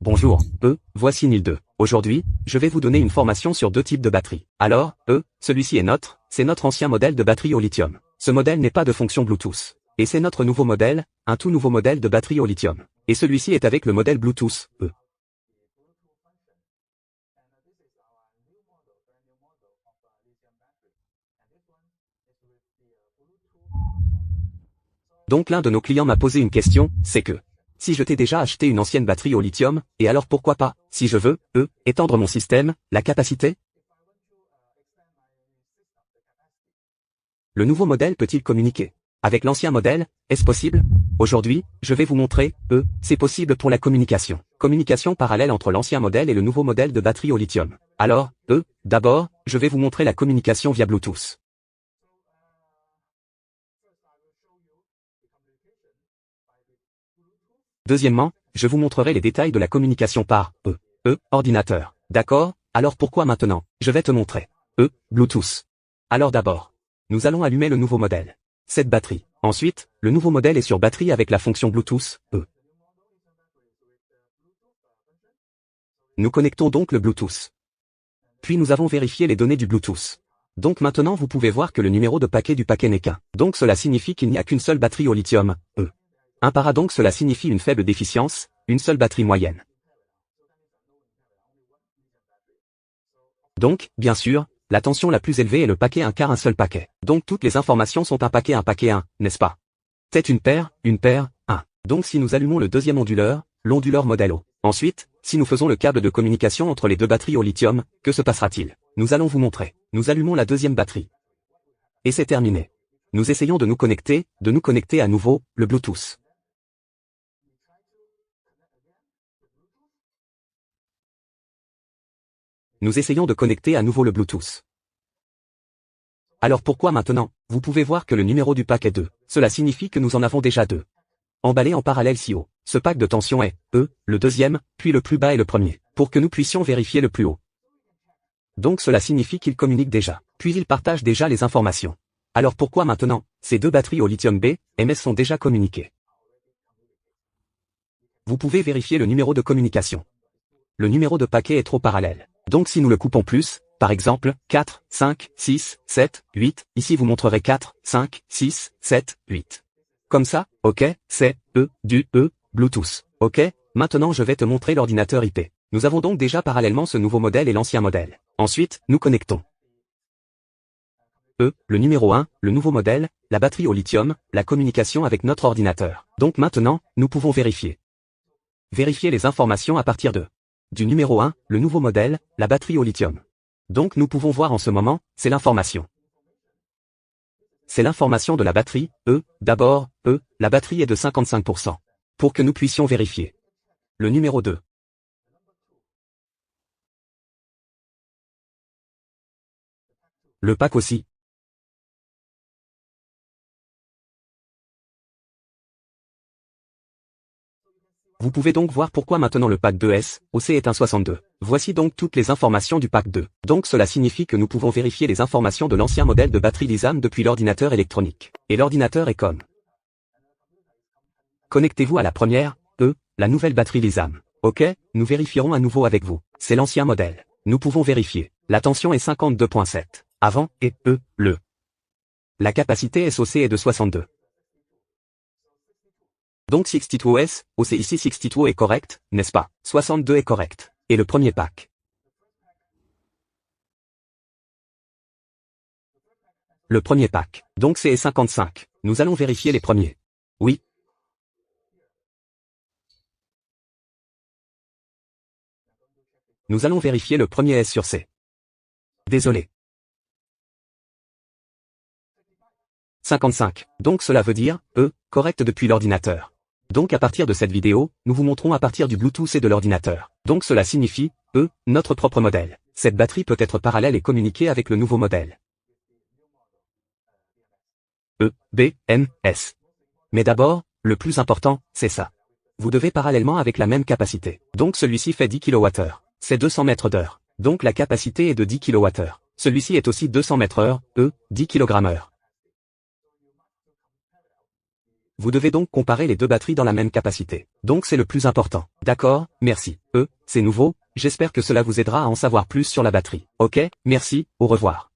Bonjour, voici Nil 2. Aujourd'hui, je vais vous donner une formation sur deux types de batteries. Alors, celui-ci est c'est notre ancien modèle de batterie au lithium. Ce modèle n'est pas de fonction Bluetooth. Et c'est notre nouveau modèle, un tout nouveau modèle de batterie au lithium. Et celui-ci est avec le modèle Bluetooth, Donc l'un de nos clients m'a posé une question, c'est que si je t'ai déjà acheté une ancienne batterie au lithium, et alors pourquoi pas, si je veux, étendre mon système, la capacité? Le nouveau modèle peut-il communiquer avec l'ancien modèle? Est-ce possible? Aujourd'hui, je vais vous montrer, c'est possible pour la communication. Communication parallèle entre l'ancien modèle et le nouveau modèle de batterie au lithium. Alors, d'abord, je vais vous montrer la communication via Bluetooth. Deuxièmement, je vous montrerai les détails de la communication par ordinateur. D'accord? Alors pourquoi maintenant? Je vais te montrer. Bluetooth. Alors d'abord, nous allons allumer le nouveau modèle. Cette batterie. Ensuite, le nouveau modèle est sur batterie avec la fonction Bluetooth, Nous connectons donc le Bluetooth. Puis nous avons vérifié les données du Bluetooth. Donc maintenant vous pouvez voir que le numéro de paquet du paquet n'est qu'un. Donc cela signifie qu'il n'y a qu'une seule batterie au lithium, Un para donc cela signifie une faible déficience, une seule batterie moyenne. Donc, bien sûr, la tension la plus élevée est le paquet 1 car un seul paquet. Donc toutes les informations sont un paquet 1, n'est-ce pas? C'est une paire, 1. Donc si nous allumons le deuxième onduleur, l'onduleur modèle O. Ensuite, si nous faisons le câble de communication entre les deux batteries au lithium, que se passera-t-il? Nous allons vous montrer. Nous allumons la deuxième batterie. Et c'est terminé. Nous essayons de nous connecter à nouveau, le Bluetooth. Nous essayons de connecter à nouveau le Bluetooth. Alors pourquoi maintenant? Vous pouvez voir que le numéro du pack est 2. Cela signifie que nous en avons déjà 2. Emballés en parallèle si haut. Ce pack de tension est, le deuxième, puis le plus bas est le premier, pour que nous puissions vérifier le plus haut. Donc cela signifie qu'ils communiquent déjà. Puis ils partagent déjà les informations. Alors pourquoi maintenant? Ces deux batteries au lithium B, MS sont déjà communiquées. Vous pouvez vérifier le numéro de communication. Le numéro de paquet est trop parallèle. Donc si nous le coupons plus, par exemple, 4, 5, 6, 7, 8, ici vous montrerez 4, 5, 6, 7, 8. Comme ça, ok, c'est, Bluetooth. Ok, maintenant je vais te montrer l'ordinateur IP. Nous avons donc déjà parallèlement ce nouveau modèle et l'ancien modèle. Ensuite, nous connectons. Le numéro 1, le nouveau modèle, la batterie au lithium, la communication avec notre ordinateur. Donc maintenant, nous pouvons vérifier. Vérifier les informations à partir du numéro 1, le nouveau modèle, la batterie au lithium. Donc nous pouvons voir en ce moment, c'est l'information. C'est l'information de la batterie, d'abord, la batterie est de 55%. Pour que nous puissions vérifier. Le numéro 2. Le pack aussi. Vous pouvez donc voir pourquoi maintenant le pack 2S, OC est un 62. Voici donc toutes les informations du pack 2. Donc cela signifie que nous pouvons vérifier les informations de l'ancien modèle de batterie Lithium depuis l'ordinateur électronique. Et l'ordinateur est comme. Connectez-vous à la première, la nouvelle batterie Lithium. Ok, nous vérifierons à nouveau avec vous. C'est l'ancien modèle. Nous pouvons vérifier. La tension est 52.7. Avant, et la capacité SOC est de 62. Donc 62S, OC ici 62 est correct, n'est-ce pas? 62 est correct. Et le premier pack. Le premier pack. Donc c'est 55. Nous allons vérifier les premiers. Oui. Nous allons vérifier le premier S sur C. Désolé. 55. Donc cela veut dire, correct depuis l'ordinateur. Donc à partir de cette vidéo, nous vous montrons à partir du Bluetooth et de l'ordinateur. Donc cela signifie, notre propre modèle. Cette batterie peut être parallèle et communiquer avec le nouveau modèle. BMS. Mais d'abord, le plus important, c'est ça. Vous devez parallèlement avec la même capacité. Donc celui-ci fait 10 kWh. C'est 200 mètres d'heure. Donc la capacité est de 10 kWh. Celui-ci est aussi 200 mètres heure, 10 kg/h. Vous devez donc comparer les deux batteries dans la même capacité. Donc c'est le plus important. D'accord, merci. C'est nouveau, j'espère que cela vous aidera à en savoir plus sur la batterie. Ok, merci, au revoir.